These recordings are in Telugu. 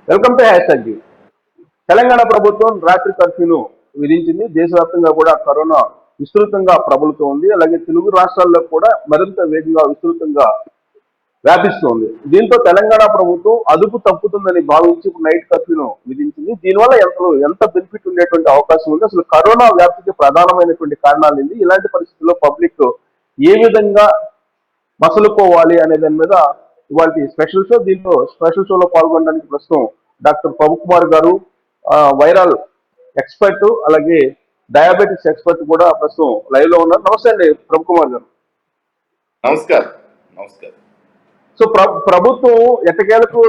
Welcome to hash. తెలంగాణ ప్రభుత్వం రాత్రి కర్ఫ్యూను విధించింది. దేశవ్యాప్తంగా కూడా కరోనా విస్తృతంగా ప్రబలుతోంది. అలాగే తెలుగు రాష్ట్రాల్లో కూడా మరింత వేగంగా విస్తృతంగా వ్యాపిస్తోంది. దీంతో తెలంగాణ ప్రభుత్వం అదుపు తప్పుతుందని భావించి ఇప్పుడు నైట్ కర్ఫ్యూను విధించింది. దీనివల్ల ఎంత బెనిఫిట్ ఉండేటువంటి అవకాశం ఉంది, అసలు కరోనా వ్యాప్తికి ప్రధానమైనటువంటి కారణాలు ఏంటి, ఇలాంటి పరిస్థితుల్లో పబ్లిక్ ఏ విధంగా మసలుకోవాలి అనే దాని మీద ఇవాళ స్పెషల్ షో. దీంట్లో స్పెషల్ షోలో పాల్గొనడానికి ప్రస్తుతం డాక్టర్ ప్రభుకుమార్ గారు వైరల్ ఎక్స్పర్ట్, అలాగే డయాబెటిక్స్ ఎక్స్పర్ట్ కూడా ప్రస్తుతం లైవ్ లో ఉన్నారు. నమస్తే అండి ప్రభుకుమార్ గారు. నమస్కారం. నమస్కారం. సో ప్రభుత్వం ఎట్టకేలకు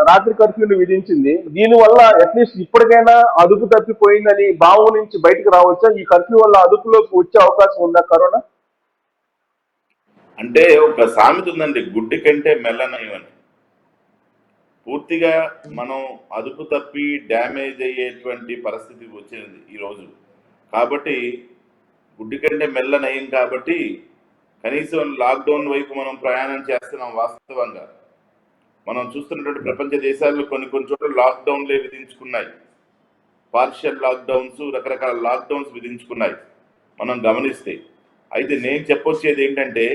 రాత్రి కర్ఫ్యూని విధించింది. దీనివల్ల అట్లీస్ట్ ఇప్పటికైనా అదుపు తప్పిపోయిందని భావం నుంచి బయటకు రావచ్చా? ఈ కర్ఫ్యూ వల్ల అదుపులోకి వచ్చే అవకాశం ఉందా కరోనా? అంటే ఒక సామెత ఉందండి, గుడ్డి కంటే మెల్లనయం అని. పూర్తిగా మనం అదుపు తప్పి డ్యామేజ్ అయ్యేటువంటి పరిస్థితి వచ్చింది ఈరోజు. కాబట్టి గుడ్డి కంటే మెల్లనయం కాబట్టి కనీసం లాక్డౌన్ వైపు మనం ప్రయాణం చేస్తున్నాం. వాస్తవంగా మనం చూస్తున్నటువంటి ప్రపంచ దేశాల్లో కొన్ని చోట్ల లాక్డౌన్లే విధించుకున్నాయి, పార్షియల్ లాక్డౌన్స్, రకరకాల లాక్డౌన్స్ విధించుకున్నాయి మనం గమనిస్తే. అయితే నేను చెప్పొచ్చేది ఏంటంటే,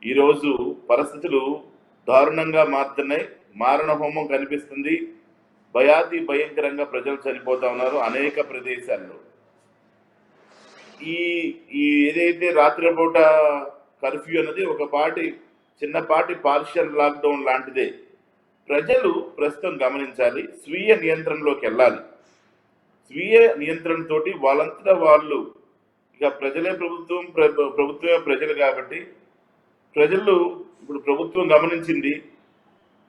ఈరోజు పరిస్థితులు దారుణంగా మారుతున్నాయి. మారణ హోమం కనిపిస్తుంది. భయాతి భయంకరంగా ప్రజలు చనిపోతా ఉన్నారు అనేక ప్రదేశాల్లో. ఈ ఏదైతే రాత్రిపూట కర్ఫ్యూ అనేది చిన్నపాటి పార్షియల్ లాక్డౌన్ లాంటిదే. ప్రజలు ప్రస్తుతం గమనించాలి, స్వీయ నియంత్రణలోకి వెళ్ళాలి. స్వీయ నియంత్రణతోటి వాళ్ళంతటా వాళ్ళు, ఇక ప్రజలే ప్రభుత్వం, ప్రభుత్వమే ప్రజలు కాబట్టి ప్రజలు ఇప్పుడు ప్రభుత్వం గమనించింది,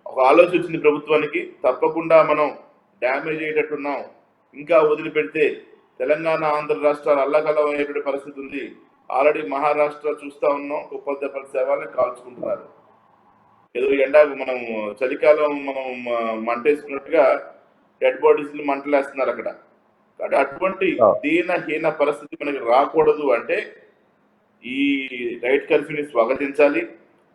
ఒక ఆలోచన వచ్చింది ప్రభుత్వానికి, తప్పకుండా మనం డ్యామేజ్ అయ్యేటట్టున్నాం, ఇంకా వదిలిపెడితే తెలంగాణ ఆంధ్ర రాష్ట్రాలు అల్లకల్లం అయ్యేటువంటి పరిస్థితి ఉంది. ఆల్రెడీ మహారాష్ట్ర చూస్తూ ఉన్నాం, గొప్ప శవాలని కాల్చుకుంటున్నారు. ఏదో మనం చలికాలం మనం మంటేసుకున్నట్టుగా డెడ్ బాడీస్ని మంటలేస్తున్నారు అక్కడ. కాబట్టి అటువంటి దీనహీన పరిస్థితి మనకి రాకూడదు అంటే ఈ నైట్ కర్ఫ్యూని స్వాగతించాలి.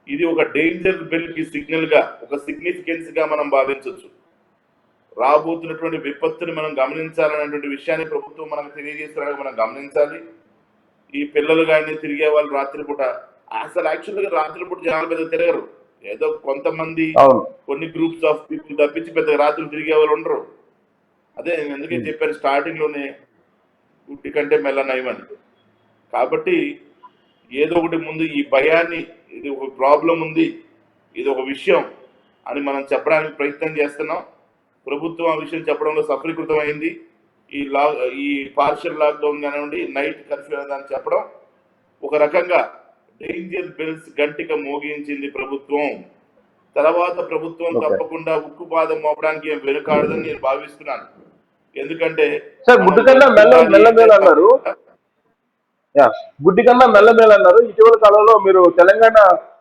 ఇది ఒక డేంజర్ బెల్కి సిగ్నల్గా, ఒక సిగ్నిఫికెన్స్గా మనం భావించవచ్చు. రాబోతున్నటువంటి విపత్తుని మనం గమనించాలనేటువంటి విషయాన్ని ప్రభుత్వం మనకు తెలియజేస్తున్నట్టుగా మనం గమనించాలి. ఈ పిల్లలు కానీ తిరిగే వాళ్ళు రాత్రిపూట, అసలు యాక్చువల్గా రాత్రిపూట జనాలు పెద్ద తిరగరు. ఏదో కొంతమంది కొన్ని గ్రూప్స్ ఆఫ్ పీపుల్ తప్పించి పెద్ద రాత్రులు తిరిగే వాళ్ళు ఉండరు. అదే నేను ఎందుకే చెప్పాను స్టార్టింగ్లోనే, గుడ్డి కంటే మెల్లనయమని. కాబట్టి ఏదో ఒకటి ముందు ఈ భయాన్ని, ఇది ఒక ప్రాబ్లం ఉంది, ఇది ఒక విషయం అని మనం చెప్పడానికి ప్రయత్నం చేస్తున్నాం. ప్రభుత్వం ఆ విషయం చెప్పడంలో సఫలీకృతం అయింది. ఈ పార్షియల్ లాక్డౌన్ కానివ్వండి, నైట్ కర్ఫ్యూ అని చెప్పడం ఒక రకంగా డేంజర్ బెల్స్ గంటిక మోగించింది ప్రభుత్వం. తర్వాత ప్రభుత్వం తప్పకుండా ఉక్కుపాదం మోపడానికి ఏం వెనుకాడదని నేను భావిస్తున్నాను. ఎందుకంటే గుడ్డికన్నా మెల్లమేల అన్నారు. ఇటీవల కాలంలో మీరు తెలంగాణ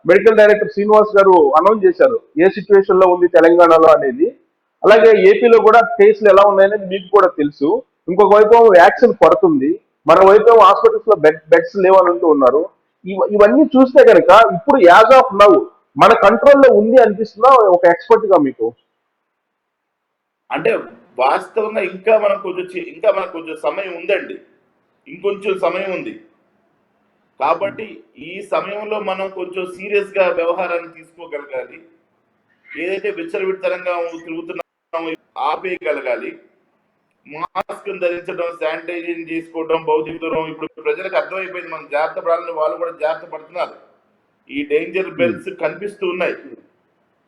మెడికల్ డైరెక్టర్ శ్రీనివాస్ గారు అనౌన్స్ చేశారు ఏ సిచ్యువేషన్ లో ఉంది తెలంగాణలో అనేది. అలాగే ఏపీలో కూడా కేసులు ఎలా ఉన్నాయనేది మీకు కూడా తెలుసు. ఇంకొక వైపు వ్యాక్సిన్ పడుతుంది, మన వైపు హాస్పిటల్స్ లో బెడ్స్ లేవని అంటూ ఉన్నారు. ఇవన్నీ చూస్తే కనుక ఇప్పుడు యాజ్ ఆఫ్ నౌ మన కంట్రోల్లో ఉంది అనిపిస్తుందా ఒక ఎక్స్పర్ట్ గా మీకు? అంటే వాస్తవంగా ఇంకా మనకు కొంచెం సమయం ఉందండి, ఇంకొంచెం సమయం ఉంది. కాబట్టి ఈ సమయంలో మనం కొంచెం సీరియస్ గా వ్యవహారాన్ని తీసుకోగలగాలి. ఏదైతే విచ్చలవిడితనంగా తిరుగుతున్నామో ఆపేయగలగాలి. మాస్క్ ధరించడం, శానిటైజేషన్ చేసుకోవడం, భౌతిక దూరం. ఇప్పుడు ప్రజలకు అర్థమైపోయింది మనం జాగ్రత్త పడాలని, వాళ్ళు కూడా జాగ్రత్త పడుతున్నారు. ఈ డేంజర్ బెల్స్ కనిపిస్తూ ఉన్నాయి.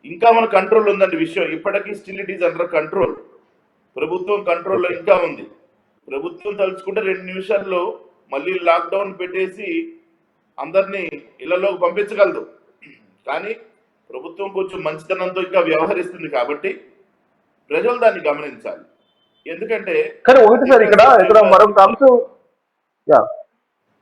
ఇంకా మన కంట్రోల్ ఉందండి విషయం. ఇప్పటికీ still it is under control. ప్రభుత్వం కంట్రోల్లో ఇంకా ఉంది. ప్రభుత్వం తలుచుకుంటే 2 నిమిషాల్లో మళ్ళీ లాక్డౌన్ పెట్టేసి అందరినీ ఇళ్లలోకి పంపించగలదు. కానీ ప్రభుత్వం కొంచెం మంచితనంతో ఇంకా వ్యవహరిస్తుంది కాబట్టి ప్రజలు దాన్ని గమనించాలి. ఎందుకంటే కానీ ఒకటి సార్, ఇక్కడ మరొక అంశం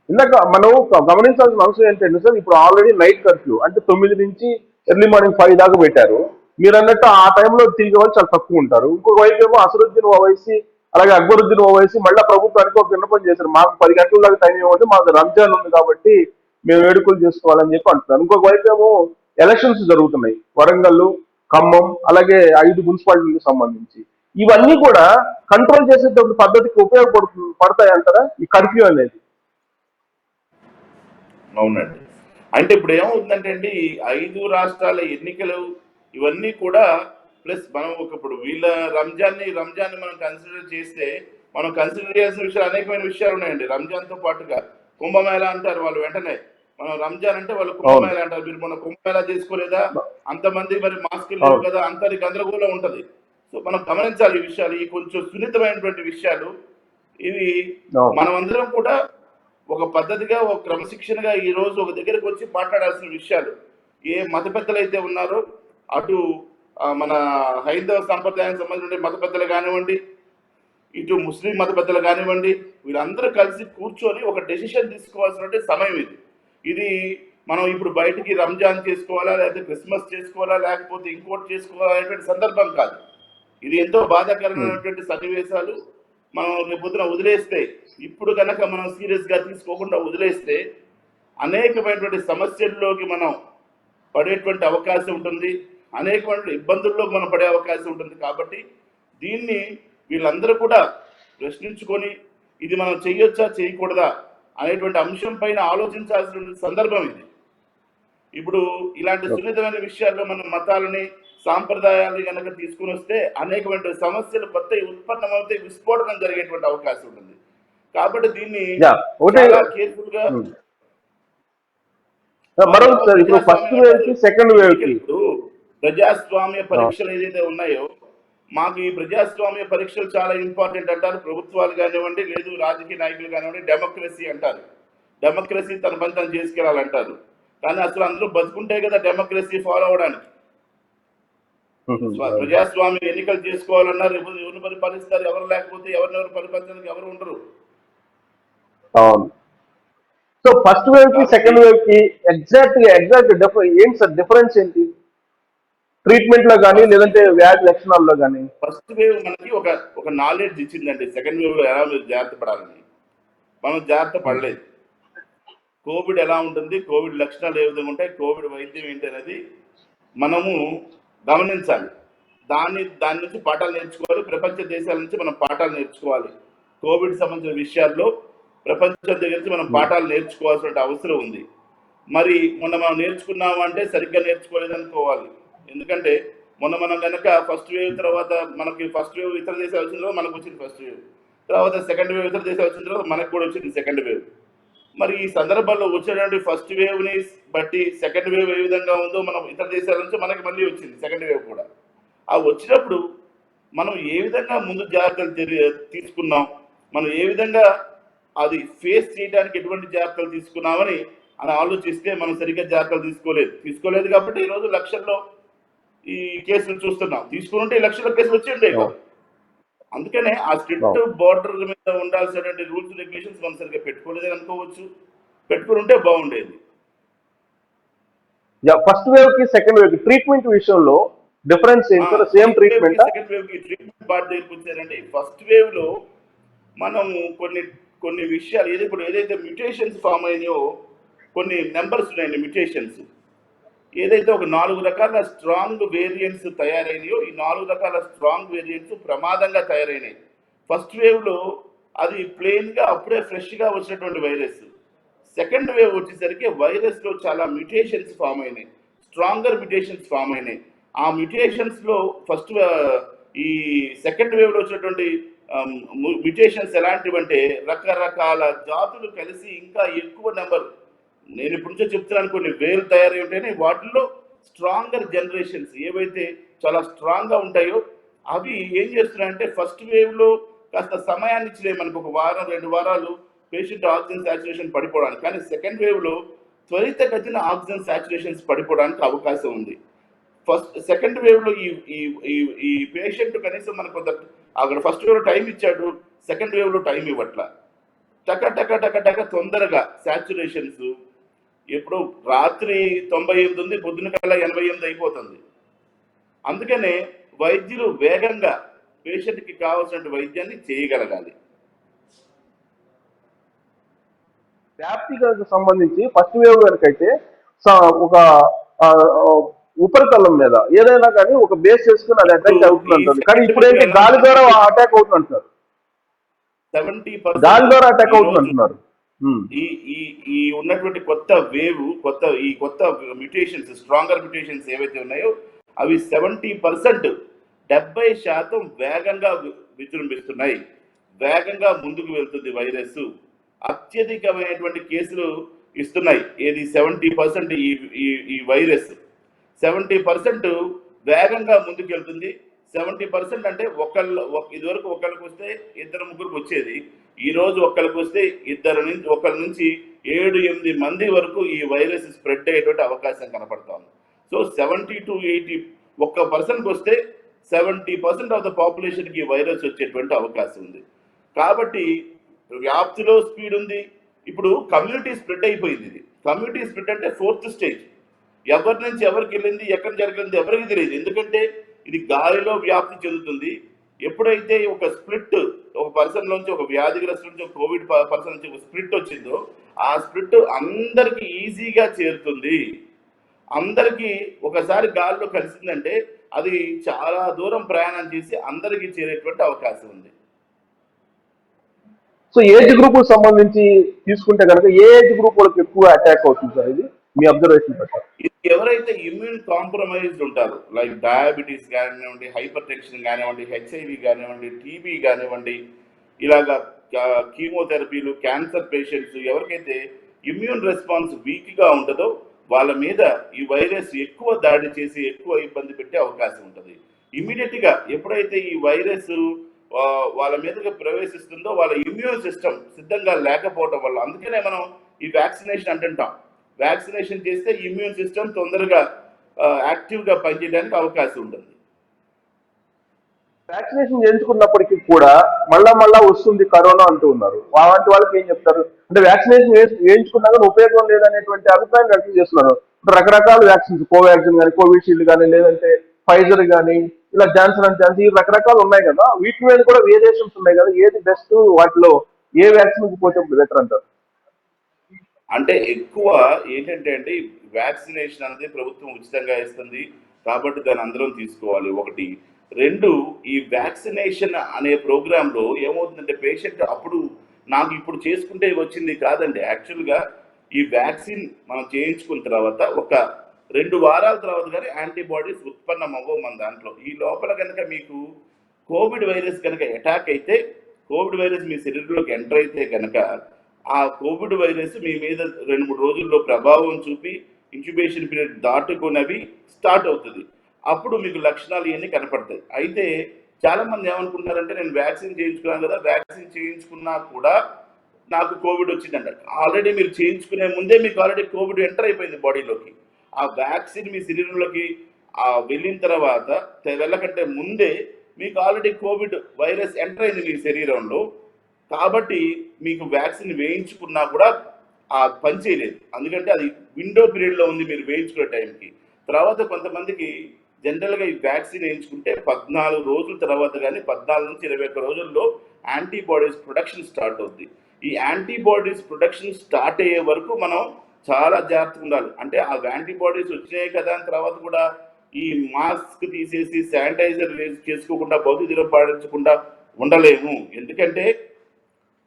ఇందాక మనం గమనించాల్సిన అంశం ఏంటంటే సార్, ఇప్పుడు ఆల్రెడీ నైట్ కర్ఫ్యూ అంటే 9 నుంచి ఎర్లీ మార్నింగ్ 5 దాకా పెట్టారు. మీరు అన్నట్టు ఆ టైంలో తిరిగే వాళ్ళు చాలా తక్కువ ఉంటారు. ఇంకొక వైపు ఏమో అసరుద్దీన్ ఓవైసీ అలాగే అక్బరుద్దీన్ ఓవైసీ మళ్ళీ ప్రభుత్వానికి ఒక విన్నపం చేశారు, మాకు 10 గంటల దాకా టైం ఇవ్వండి, మాకు రంజాన్ ఉంది కాబట్టి మేము వేడుకలు చేసుకోవాలని చెప్పి అంటున్నారు. ఇంకొక వైపు ఏమో ఎలక్షన్స్ జరుగుతున్నాయి, వరంగల్ ఖమ్మం, అలాగే 5 మున్సిపాలిటీలకు సంబంధించి ఇవన్నీ కూడా కంట్రోల్ చేసేటప్పుడు పద్ధతికి పడతాయి అంటారా ఈ కర్ఫ్యూ అనేది? అవునండి. అంటే ఇప్పుడు ఏమవుతుందంటే అండి, ఈ 5 రాష్ట్రాల ఎన్నికలు ఇవన్నీ కూడా ప్లస్ మనం ఇప్పుడు వీళ్ళ రంజాన్ని మనం కన్సిడర్ చేస్తే, మనం కన్సిడర్ చేయాల్సిన విషయాలు అనేకమైన విషయాలు ఉన్నాయండి. రంజాన్‌తో పాటుగా కుంభమేళా అంటారు వాళ్ళు వెంటనే. మనం రంజాన్ అంటే వాళ్ళు అవును. కుంభమేళా అంటారు. మీరు మొన్న కుంభమేళా చేసుకోలేదా? అంతమంది మరి మాస్కులు లేవు అవును. కదా! అంతటి గందరగోళం ఉంటది. సో, మనం గమనించాలి ఈ విషయాలు. ఈ కొంచెం సున్నితమైనటువంటి విషయాలు. ఇవి అవును. మనమందరం కూడా ఒక పద్ధతిగా, ఒక క్రమశిక్షణగా ఈ రోజు ఒక దగ్గరకు వచ్చి మాట్లాడాల్సిన విషయాలు. ఏ మత పెద్దలైతే ఉన్నారో అటు మన హైందవ సంప్రదాయానికి సంబంధించిన మత పెద్దలు కానివ్వండి, ఇటు ముస్లిం మత పెద్దలు కానివ్వండి, వీళ్ళందరూ కలిసి కూర్చొని ఒక డెసిషన్ తీసుకోవాల్సిన సమయం ఇది. ఇది మనం ఇప్పుడు బయటికి రంజాన్ చేసుకోవాలా, లేకపోతే క్రిస్మస్ చేసుకోవాలా, లేకపోతే ఇంకోటి చేసుకోవాలా అనేటువంటి సందర్భం కాదు. ఇది ఎంతో ఉమ్. బాధాకరమైనటువంటి సన్నివేశాలు. మనం రేపొద్దున వదిలేస్తే, ఇప్పుడు కనుక మనం సీరియస్గా తీసుకోకుండా వదిలేస్తే అనేకమైనటువంటి సమస్యల్లోకి మనం పడేటువంటి అవకాశం ఉంటుంది. అనేకమైన ఇబ్బందుల్లోకి మనం పడే అవకాశం ఉంటుంది. కాబట్టి దీన్ని వీళ్ళందరూ కూడా ప్రశ్నించుకొని ఇది మనం చేయొచ్చా చేయకూడదా అనేటువంటి అంశం పైన ఆలోచించాల్సిన సందర్భం ఇది. ఇప్పుడు ఇలాంటి సున్నితమైన విషయాల్లో మనం మతాలని, సాంప్రదాయాలని కనుక తీసుకుని వస్తే అనేకమైన సమస్యలు కొత్తవి ఉత్పన్నమవుతాయి, విస్ఫోటనం జరిగేటువంటి అవకాశం ఉంటుంది. కాబట్టి దీన్ని యా ఒకటే. చాలా కేర్ఫుల్ గా ఉమ్. మరొకటి సార్, ఇప్పుడు ఫస్ట్ ప్రజాస్వామ్యం వేవ్ అంటారు. కి సెకండ్ వేవ్ ఎన్నికలు కి ఇప్పుడు ప్రజాస్వామ్య పరీక్షలు ఏదైతే ఉన్నాయో, మాకు ఈ ప్రజాస్వామ్య పరీక్షలు చాలా ఇంపార్టెంట్ అంటారు ప్రభుత్వాలు కానివ్వండి, లేదు రాజకీయ నాయకులు కానివ్వండి. డెమోక్రసీ అంటారు. డెమోక్రసీ తన పని తను చేసుకెళ్ళాలంటారు. కానీ అసలు అందరూ బతుకుంటే కదా డెమోక్రసీ ఫాలో అవడానికి. ప్రజాస్వామ్య ఎన్నికలు చేసుకోవాలన్నా రేపు ఎవరిని పరిపాలిస్తారు, ఎవరు లేకపోతే ఎవరినెవరు పరిపాలించడానికి ఎవరు ఉండరు. అవును. సో ఫస్ట్ వేవ్ కి కాబట్టి సెకండ్ వేవ్ కి ఎగ్జాక్ట్ ఏంటి సార్ డిఫరెన్స్ ఏంటి? ట్రీట్మెంట్ లో కానీ ఫస్ట్ లేదంటే వేవ్ వ్యాధి లక్షణాల్లో కానీ? ఫస్ట్ వేవ్ మనకి ఒక ఒక నాలెడ్జ్ ఇచ్చిందండి. సెకండ్ వేవ్ లో ఎలా మీరు జాగ్రత్త పడాలని. మనం జాగ్రత్త పడలేదు. కోవిడ్ ఎలా ఉంటుంది, కోవిడ్ లక్షణాలు ఏ విధంగా ఉంటాయి, కోవిడ్ వైద్యం ఏంటి అనేది మనము గమనించాలి. దాని నుంచి పాఠాలు నేర్చుకోవాలి. ప్రపంచ దేశాల నుంచి మనం పాఠాలు నేర్చుకోవాలి. కోవిడ్ సంబంధించిన విషయాల్లో ప్రపంచం దగ్గర నుంచి మనం పాఠాలు నేర్చుకోవాల్సిన అవసరం ఉంది. మరి మొన్న మనం నేర్చుకున్నాము అంటే సరిగ్గా నేర్చుకోలేదు అనుకోవాలి. ఎందుకంటే మొన్న మనం కనుక ఫస్ట్ వేవ్ తర్వాత మనకి ఫస్ట్ వేవ్ ఇతర దేశాలు వచ్చిన తర్వాత మనకు వచ్చింది ఫస్ట్ వేవ్, తర్వాత సెకండ్ వేవ్ ఇతర దేశాలు వచ్చిన తర్వాత మనకు కూడా వచ్చింది సెకండ్ వేవ్. మరి ఈ సందర్భంలో వచ్చినటువంటి ఫస్ట్ వేవ్ ని బట్టి సెకండ్ వేవ్ ఏ విధంగా ఉందో మనం ఇతర దేశాల నుంచి మనకి మళ్ళీ వచ్చింది సెకండ్ వేవ్ కూడా. ఆ వచ్చినప్పుడు మనం ఏ విధంగా ముందు జాగ్రత్తలు తీసుకున్నాం, మనం ఏ విధంగా అది ఫేస్ చేయడానికి ఎటువంటి జాగ్రత్తలు తీసుకున్నామని అని ఆలోచిస్తే మనం సరిగ్గా జాగ్రత్తలు తీసుకోలేదు కాబట్టి ఈరోజు లక్షల్లో ఈ కేసులు చూస్తున్నాం. తీసుకుంటే ఈ లక్షల కేసులు వచ్చేయండి కాదు. అందుకనే ఆ స్ట్రిక్ట్ బోర్డర్ మీద ఉండాల్సినటువంటి రూల్స్ రెగ్యులేషన్స్ మనం సరిగ్గా పెట్టుకోలేదని అనుకోవచ్చు. పెట్టుకుని ఉంటే బాగుండేది. ఫస్ట్ వేవ్ కి సెకండ్ వేవ్ కి ట్రీట్మెంట్ విషయంలో డిఫరెన్స్ ఏంటి sir? Same treatment? Second wave కి ట్రీట్మెంట్ పార్ట్ దగ్గరికి వచ్చారంటే ఫస్ట్ వేవ్ లో మనం కొన్ని కొన్ని విషయాలు ఏదైతే మ్యూటేషన్స్ ఫామ్ అయినాయో కొన్ని నెంబర్స్ ఉన్నాయండి. మ్యూటేషన్స్ ఏదైతే ఒక 4 రకాల స్ట్రాంగ్ వేరియంట్స్ తయారైనాయో ఈ 4 రకాల స్ట్రాంగ్ వేరియంట్స్ ప్రమాదంగా తయారైనాయి. ఫస్ట్ వేవ్ లో అది ప్లెయిన్ గా అప్పుడే ఫ్రెష్ గా వచ్చినటువంటి వైరస్. సెకండ్ వేవ్ వచ్చేసరికి వైరస్ లో చాలా మ్యూటేషన్స్ ఫామ్ అయినాయి, స్ట్రాంగర్ మ్యూటేషన్స్ ఫామ్ అయినాయి. ఆ మ్యూటేషన్స్ లో ఫస్ట్ ఈ సెకండ్ వేవ్ లో వచ్చినటువంటి మ్యూటేషన్స్ ఎలాంటివంటే రకరకాల జాతులు కలిసి ఇంకా ఎక్కువ నెంబర్, నేను ఇప్పటి నుంచో చెప్తున్నాను, కొన్ని వేలు తయారై ఉంటాయని వాటిల్లో స్ట్రాంగర్ జనరేషన్స్ ఏవైతే చాలా స్ట్రాంగ్ గా ఉంటాయో అవి ఏం చేస్తున్నాయంటే ఫస్ట్ వేవ్ లో కాస్త సమయాన్ని ఇచ్చిలే మనకు, ఒక వారం 2 వారాలు పేషెంట్ ఆక్సిజన్ సాచురేషన్ పడిపోవడానికి. కానీ సెకండ్ వేవ్ లో త్వరితగతిన ఆక్సిజన్ సాచురేషన్స్ పడిపోవడానికి అవకాశం ఉంది. సెకండ్ వేవ్ లో ఈ ఈ ఈ ఈ పేషెంట్ కనీసం మనకు అక్కడ ఫస్ట్ వేవ్ లో టైం ఇచ్చాడు, సెకండ్ వేవ్ లో టైం ఇవ్వట్లా. టక టక టక టక తొందరగా సాచురేషన్స్ ఇప్పుడు రాత్రి 98 ఉంది, పొద్దున కల్లా 88 అయిపోతుంది. అందుకనే వైద్యులు వేగంగా పేషెంట్కి కావాల్సిన వైద్యాన్ని చేయగలగాలి. వ్యాప్తికి సంబంధించి ఫస్ట్ వేవ్ వరకు అయితే ఒక ఉపరితలం మీద ఏదైనా కానీ ఒక బేస్ చేసుకుని అది అటాక్ అవుతుంది ఈ అంటారు. కానీ సెకండ్ ఇప్పుడు వేవ్ ఏంటి ఎలా గాలి ద్వారా ఉందంటే అటాక్ అవుతుంది అంటున్నారు. 70% గాలి ద్వారా అటాక్ ఈ అవుతుంది రోజు అంటున్నారు. ఈ ఈ ఈ ఉన్నటువంటి కొత్త వేవ్ కొత్త మ్యూటేషన్స్, స్ట్రాంగర్ మ్యూటేషన్స్ ఏవైతే ఉన్నాయో అవి 70%, 70% వేగంగా విజృంభిస్తున్నాయి. వేగంగా ముందుకు వెళ్తుంది వైరస్. అత్యధికమైనటువంటి కేసులు ఇస్తున్నాయి. ఏది 70% ఈ ఈ ఈ వైరస్ 70% వేగంగా ముందుకు వెళ్తుంది. 70% అంటే ఇదివరకు ఒకళ్ళకి వస్తే ఇద్దరు ముగ్గురికి వచ్చేది. ఈ రోజు ఒక్కరికి వస్తే ఒకరి నుంచి 7-8 మంది వరకు ఈ వైరస్ స్ప్రెడ్ అయ్యేటువంటి అవకాశం కనపడుతోంది. సో 70-80 ఒక్క పర్సన్కి వస్తే 70% ఆఫ్ ద పాపులేషన్కి ఈ వైరస్ వచ్చేటువంటి అవకాశం ఉంది. కాబట్టి వ్యాప్తిలో స్పీడ్ ఉంది. ఇప్పుడు కమ్యూనిటీ స్ప్రెడ్ అయిపోయింది. ఇది కమ్యూనిటీ స్ప్రెడ్ అంటే 4th స్టేజ్. ఎవరి నుంచి ఎవరికి వెళ్ళింది, ఎక్కడ జరిగింది ఎవరికి తెలియదు. ఎందుకంటే ఇది గాలిలో వ్యాప్తి చెందుతుంది. ఎప్పుడైతే ఒక స్ప్లిట్, ఒక పర్సన్ నుంచి, ఒక వ్యాధిగ్రస్తు నుంచి, ఒక కోవిడ్ పర్సన్ నుంచి ఒక స్ప్లిట్ వచ్చిందో ఆ స్ప్లిట్ అందరికి ఈజీగా చేరుతుంది. అందరికీ ఒకసారి గాలిలో కలిసిందంటే అది చాలా దూరం ప్రయాణం చేసి అందరికీ చేరేటువంటి అవకాశం ఉంది. సో ఏజ్ గ్రూప్ సంబంధించి తీసుకుంటే కనుక ఏ ఏజ్ గ్రూప్ వాళ్ళకి ఎక్కువ అటాక్ అవుతుంది సార్ ఇది మీ అబ్జర్వేషన్ ప్రకారం? ఇది ఎవరైతే ఇమ్యూన్ కాంప్రమైజ్డ్ ఉంటారో, లైక్ డయాబెటీస్ కానివ్వండి, హైపర్ టెన్షన్ కానివ్వండి, హెచ్ఐవి కానివ్వండి, టీబీ కానివ్వండి, ఇలాగా కీమోథెరపీలు, క్యాన్సర్ పేషెంట్స్, ఎవరికైతే ఇమ్యూన్ రెస్పాన్స్ వీక్గా ఉంటుందో వాళ్ళ మీద ఈ వైరస్ ఎక్కువ దాడి చేసి ఎక్కువ ఇబ్బంది పెట్టే అవకాశం ఉంటుంది. ఇమీడియట్గా ఎప్పుడైతే ఈ వైరస్ వాళ్ళ మీదకి ప్రవేశిస్తుందో వాళ్ళ ఇమ్యూన్ సిస్టమ్ సిద్ధంగా లేకపోవడం వల్ల, అందుకనే మనం ఈ వ్యాక్సినేషన్ అంటుంటాం. వ్యాక్సినేషన్ చేస్తే ఇమ్యూన్ సిస్టమ్ తొందరగా యాక్టివ్గా పనిచేయడానికి అవకాశం ఉంటుంది. వ్యాక్సినేషన్ చేయించుకున్నప్పటికీ కూడా మళ్ళా వస్తుంది కరోనా అంటూ ఉన్నారు. అలాంటి వాళ్ళకి ఏం చెప్తారు? అంటే వ్యాక్సినేషన్ వేయించుకున్నా కానీ ఉపయోగం లేదనేటువంటి అభిప్రాయం వ్యక్తం చేస్తున్నారు. ఇప్పుడు రకరకాల వ్యాక్సిన్స్, కోవాక్సిన్ కానీ, కోవిషీల్డ్ కానీ, లేదంటే ఫైజర్ కానీ, ఇలా జాన్సన్ అండ్ జాన్సన్, ఈ రకరకాలు ఉన్నాయి కదా, వీటి మీద కూడా వేరియేషన్స్ ఉన్నాయి కదా, ఏది బెస్ట్, వాటిలో ఏ వ్యాక్సిన్ పోతే బెటర్ అంటారు? అంటే ఎక్కువ ఏంటంటే అండి, వ్యాక్సినేషన్ అనేది ప్రభుత్వం ఉచితంగా ఇస్తుంది కాబట్టి దాన్ని అందరం తీసుకోవాలి, ఒకటి. రెండు, ఈ వ్యాక్సినేషన్ అనే ప్రోగ్రాంలో ఏమవుతుందంటే పేషెంట్ అప్పుడు నాకు ఇప్పుడు చేసుకుంటే వచ్చింది కాదండి. యాక్చువల్గా ఈ వ్యాక్సిన్ మనం చేయించుకున్న తర్వాత ఒక 2 వారాల తర్వాత కానీ యాంటీబాడీస్ ఉత్పన్నం అవ్వవు మన దాంట్లో. ఈ లోపల కనుక మీకు కోవిడ్ వైరస్ కనుక అటాక్ అయితే, కోవిడ్ వైరస్ మీ శరీరంలోకి ఎంటర్ అయితే కనుక ఆ కోవిడ్ వైరస్ మీ మీద 2-3 రోజుల్లో ప్రభావం చూపి ఇంక్యుబేషన్ పీరియడ్ దాటుకున్నవి స్టార్ట్ అవుతుంది. అప్పుడు మీకు లక్షణాలు ఇవన్నీ కనపడతాయి. అయితే చాలామంది ఏమనుకుంటారంటే, నేను వ్యాక్సిన్ చేయించుకున్నాను కదా, వ్యాక్సిన్ చేయించుకున్నా కూడా నాకు కోవిడ్ వచ్చిందంట. ఆల్రెడీ మీరు చేయించుకునే ముందే మీకు ఆల్రెడీ కోవిడ్ ఎంటర్ అయిపోయింది బాడీలోకి. ఆ వ్యాక్సిన్ మీ శరీరంలోకి వెళ్ళిన తర్వాత, వెళ్ళకంటే ముందే మీకు ఆల్రెడీ కోవిడ్ వైరస్ ఎంటర్ అయింది మీ శరీరంలో. కాబట్టి మీకు వ్యాక్సిన్ వేయించుకున్నా కూడా పని చేయలేదు. ఎందుకంటే అది విండో పీరియడ్లో ఉంది మీరు వేయించుకునే టైంకి. తర్వాత కొంతమందికి జనరల్గా ఈ వ్యాక్సిన్ వేయించుకుంటే 14 రోజుల తర్వాత కానీ 14 నుంచి 21 రోజుల్లో యాంటీబాడీస్ ప్రొడక్షన్ స్టార్ట్ అవుద్ది. ఈ యాంటీబాడీస్ ప్రొడక్షన్ స్టార్ట్ అయ్యే వరకు మనం చాలా జాగ్రత్తగా ఉండాలి. అంటే ఆ యాంటీబాడీస్ వచ్చినాయి కదా అని తర్వాత కూడా ఈ మాస్క్ తీసేసి శానిటైజర్ చేసుకోకుండా భౌతిక దూరం పాటించకుండా ఉండలేము. ఎందుకంటే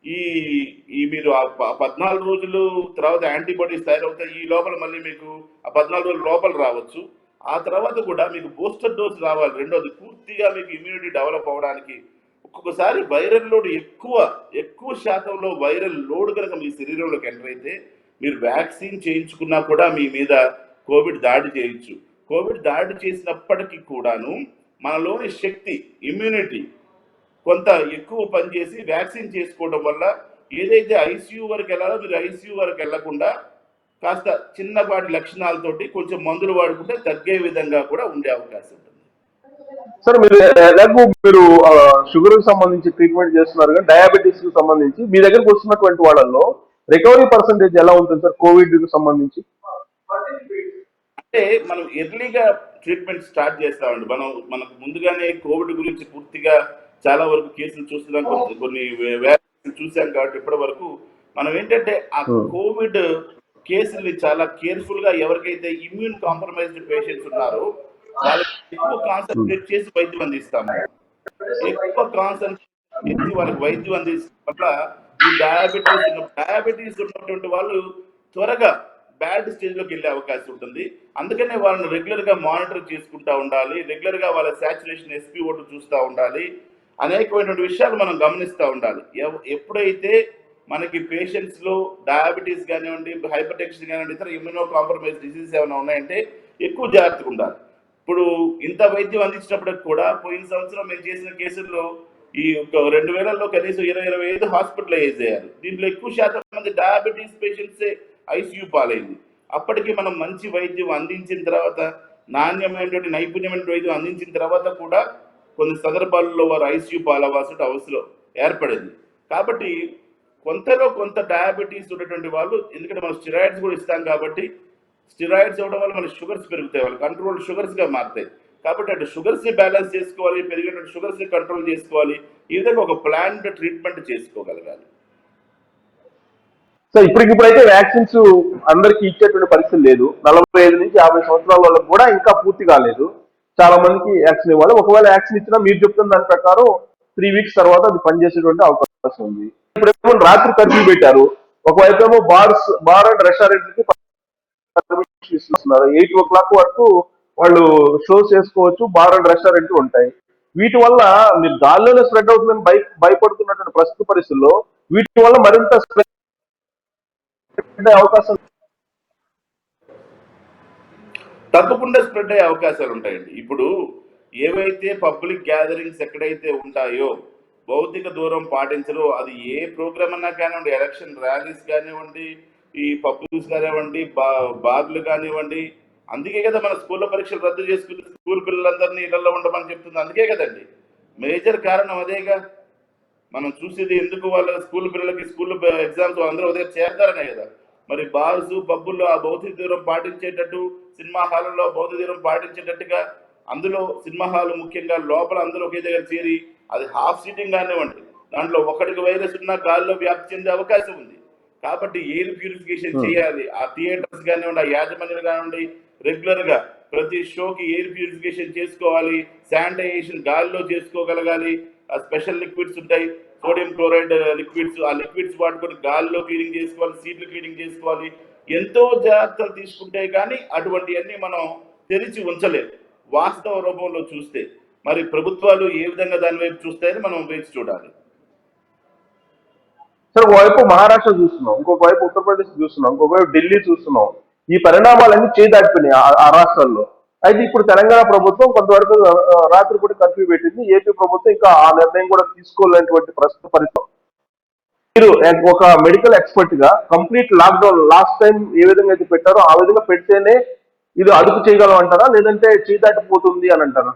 ఈ ఈ మీరు 14 రోజులు తర్వాత యాంటీబాడీస్ తయారవుతాయి. ఈ లోపల మళ్ళీ మీకు ఆ 14 రోజుల లోపల రావచ్చు. ఆ తర్వాత కూడా మీకు బూస్టర్ డోస్ రావాలి. రెండోది, పూర్తిగా మీకు ఇమ్యూనిటీ డెవలప్ అవ్వడానికి. ఒక్కొక్కసారి వైరల్ లోడ్ ఎక్కువ శాతంలో వైరల్ లోడ్ కనుక మీ శరీరంలోకి ఎంటర్ అయితే మీరు వ్యాక్సిన్ చేయించుకున్నా కూడా మీ మీద కోవిడ్ దాడి చేయొచ్చు. కోవిడ్ దాడి చేసినప్పటికీ కూడాను మనలోని శక్తి, ఇమ్యూనిటీ కొంత ఎక్కువ పనిచేసి వ్యాక్సిన్ చేసుకోవడం వల్ల ఏదైతే ఐసీయూ వరకు వెళ్ళాలో మీరు ఐసీయూ వరకు వెళ్లకుండా కాస్త చిన్నపాటి లక్షణాలతోటి కొంచెం మందులు వాడుకుంటే తగ్గే విధంగా కూడా ఉండే అవకాశం ఉంటుంది. సార్ మీరు ఎలాగో మీరు షుగర్ కి సంబంధించి ట్రీట్మెంట్ చేస్తున్నారు, కానీ డయాబెటీస్ కి సంబంధించి మీ దగ్గరకు వస్తున్నటువంటి వాళ్ళల్లో రికవరీ పర్సంటేజ్ ఎలా ఉంటుంది సార్ కోవిడ్ కి సంబంధించి? అంటే మనం ఎర్లీగా ట్రీట్మెంట్ స్టార్ట్ చేస్తామండి. మనకు ముందుగానే కోవిడ్ గురించి పూర్తిగా చాలా వరకు కేసులు చూస్తున్నాం, కొన్ని చూసాం. కాబట్టి ఇప్పటి వరకు మనం ఏంటంటే ఆ కోవిడ్ కేసుల్ని చాలా కేర్ఫుల్ గా ఎవరికైతే ఇమ్యూన్ కాంప్రమైజ్డ్ పేషెంట్స్ ఉన్నారో వాళ్ళకి ఎక్కువ కాన్సన్ట్రేట్ చేసి వైద్యం అందిస్తాము. ఎక్కువ కాన్సన్ట్రేట్ చేసి వాళ్ళకి వైద్యం అందించడం వల్ల ఈ డయాబెటీస్ ఉన్నటువంటి వాళ్ళు త్వరగా బ్యాడ్ స్టేజ్ లోకి వెళ్ళే అవకాశం ఉంటుంది. అందుకనే వాళ్ళని రెగ్యులర్ గా మానిటర్ చేసుకుంటా ఉండాలి, రెగ్యులర్ గా వాళ్ళ సాచురేషన్ SpO2 చూస్తూ ఉండాలి, అనేకమైనటువంటి విషయాలు మనం గమనిస్తూ ఉండాలి. ఎప్పుడైతే మనకి పేషెంట్స్ లో డయాబెటీస్ కానివ్వండి, హైపర్ టెన్షన్ కానివ్వండి, ఇతర ఇమ్యూనో కాంప్రమైజ్ డిసీజ్ ఏమైనా ఉన్నాయంటే ఎక్కువ జాగ్రత్తగా ఉండాలి. ఇప్పుడు ఇంత వైద్యం అందించినప్పటికి కూడా పోయిన సంవత్సరం మేము చేసిన కేసుల్లో ఈ 2000లో కనీసం 20-25 హాస్పిటలైజ్ అయ్యారు. దీంట్లో ఎక్కువ శాతం మంది డయాబెటీస్ పేషెంట్సే ICU పాలైంది. అప్పటికి మనం మంచి వైద్యం అందించిన తర్వాత, నాణ్యమైనటువంటి నైపుణ్యమైన వైద్యం అందించిన తర్వాత కూడా కొన్ని సందర్భాల్లో వారు ICU పాలవాల్సిన అవసరం ఏర్పడింది. కాబట్టి కొంతలో కొంత డయాబెటీస్ ఉన్నటువంటి వాళ్ళు, ఎందుకంటే మనం స్టిరాయిడ్స్ కూడా ఇస్తాం కాబట్టి స్టిరాయిడ్స్ ఇవ్వడం వల్ల మన షుగర్స్ పెరుగుతాయి, వాళ్ళు కంట్రోల్ షుగర్స్గా మారుతాయి. కాబట్టి అటు షుగర్స్ని బ్యాలెన్స్ చేసుకోవాలి, పెరిగినటువంటి షుగర్స్ని కంట్రోల్ చేసుకోవాలి. ఈ విధంగా ఒక ప్లాన్డ్ ట్రీట్మెంట్ చేసుకోగలగాలి. సో ఇప్పటికిప్పుడైతే వ్యాక్సిన్స్ అందరికి ఇచ్చేటువంటి పరిస్థితి లేదు. 45 నుంచి 50 సంవత్సరాల వాళ్ళకి కూడా ఇంకా పూర్తి కాలేదు. చాలా మందికి వ్యాక్సిన్ ఇవ్వాలి. ఒకవేళ వ్యాక్సిన్ ఇచ్చినా మీరు చెప్తున్న దాని ప్రకారం 3 వీక్స్ తర్వాత అది పనిచేసేటువంటి అవకాశం ఉంది. ఇప్పుడేమో రాత్రి కర్ఫ్యూ పెట్టారు. ఒకవైపు ఏమో బార్ అండ్ రెస్టారెంట్ కి పర్మిషన్ ఇస్తున్నారు. 8 o'clock వరకు వాళ్ళు షోస్ చేసుకోవచ్చు, బార్ అండ్ రెస్టారెంట్ ఉంటాయి. వీటి వల్ల మీరు గాల్లోనే స్ప్రెడ్ అవుతుందని భయపడుతున్నటువంటి ప్రస్తుత పరిస్థితుల్లో వీటి వల్ల మరింత స్ప్రెడ్ అయ్యే అవకాశం తప్పకుండా స్ప్రెడ్ అయ్యే అవకాశాలు ఉంటాయండి. ఇప్పుడు ఏవైతే పబ్లిక్ గ్యాదరింగ్స్ ఎక్కడైతే ఉంటాయో, భౌతిక దూరం పాటించరు, అది ఏ ప్రోగ్రామ్ అన్నా కానివ్వండి, ఎలక్షన్ ర్యాలీస్ కానివ్వండి, ఈ పబ్లిక్స్ కానివ్వండి, బార్లు కానివ్వండి. అందుకే కదా మన స్కూల్లో పరీక్షలు రద్దు చేసుకుని స్కూల్ పిల్లలందరినీ ఇళ్లలో ఉండమని చెప్తుంది. అందుకే కదండి, మేజర్ కారణం అదేగా. మనం చూసేది ఎందుకు వాళ్ళ స్కూల్ పిల్లలకి స్కూల్ ఎగ్జామ్స్ అందరూ ఉదయం చేరతారనే కదా. మరి బార్స్ పబ్బుల్లో ఆ భౌతిక దూరం పాటించేటట్టు, సినిమా హాల్లో భౌతిక దూరం పాటించేటట్టుగా, అందులో సినిమా హాల్ ముఖ్యంగా లోపల అందరూ ఒకే దగ్గర చేరి అది హాఫ్ సీటింగ్ కానివ్వండి, దాంట్లో ఒకటికి వైరస్ ఉన్న గాల్లో వ్యాప్తి చెందే అవకాశం ఉంది. కాబట్టి ఎయిర్ ప్యూరిఫికేషన్ చేయాలి. ఆ థియేటర్స్ కానివ్వండి, ఆ యాజమాన్యులు కానివ్వండి, రెగ్యులర్ గా ప్రతి షోకి ఎయిర్ ప్యూరిఫికేషన్ చేసుకోవాలి, శానిటైజేషన్ గాల్లో చేసుకోగలగాలి. ఆ స్పెషల్ లిక్విడ్స్ ఉంటాయి, సోడియం క్లోరైడ్ లిక్విడ్స్, ఆ లిక్విడ్స్ వాడుకొని గాల్లో క్లీనింగ్ చేసుకోవాలి, సీట్లు క్లీనింగ్ చేసుకోవాలి. ఎంతో జాగ్రత్తలు తీసుకుంటే కానీ అటువంటివన్నీ మనం తెరిచి ఉంచలేదు వాస్తవ రూపంలో చూస్తే. మరి ప్రభుత్వాలు ఏ విధంగా దాని వైపు చూస్తాయని మనం వేచి చూడాలి. సార్, ఒకవైపు మహారాష్ట్ర చూస్తున్నాం, ఇంకొక వైపు ఉత్తరప్రదేశ్ చూస్తున్నాం, ఇంకొక వైపు ఢిల్లీ చూస్తున్నాం. ఈ పరిణామాలన్నీ చేదాటిపోయినాయి ఆ రాష్ట్రాల్లో. అయితే ఇప్పుడు తెలంగాణ ప్రభుత్వం కొంతవరకు రాత్రిపూట కర్ఫ్యూ పెట్టింది. ఏపీ ప్రభుత్వం ఇంకా ఆ నిర్ణయం కూడా తీసుకోలేనటువంటి ప్రస్తుత పరిస్థితి. మీరు ఒక మెడికల్ ఎక్స్పర్ట్ గా కంప్లీట్ లాక్డౌన్ లాస్ట్ టైం ఏ విధంగా అయితే పెట్టారో ఆ విధంగా పెడితేనే ఇది అదుపు చేయగలం అంటారా, లేదంటే చేదాటిపోతుంది అని అంటారా?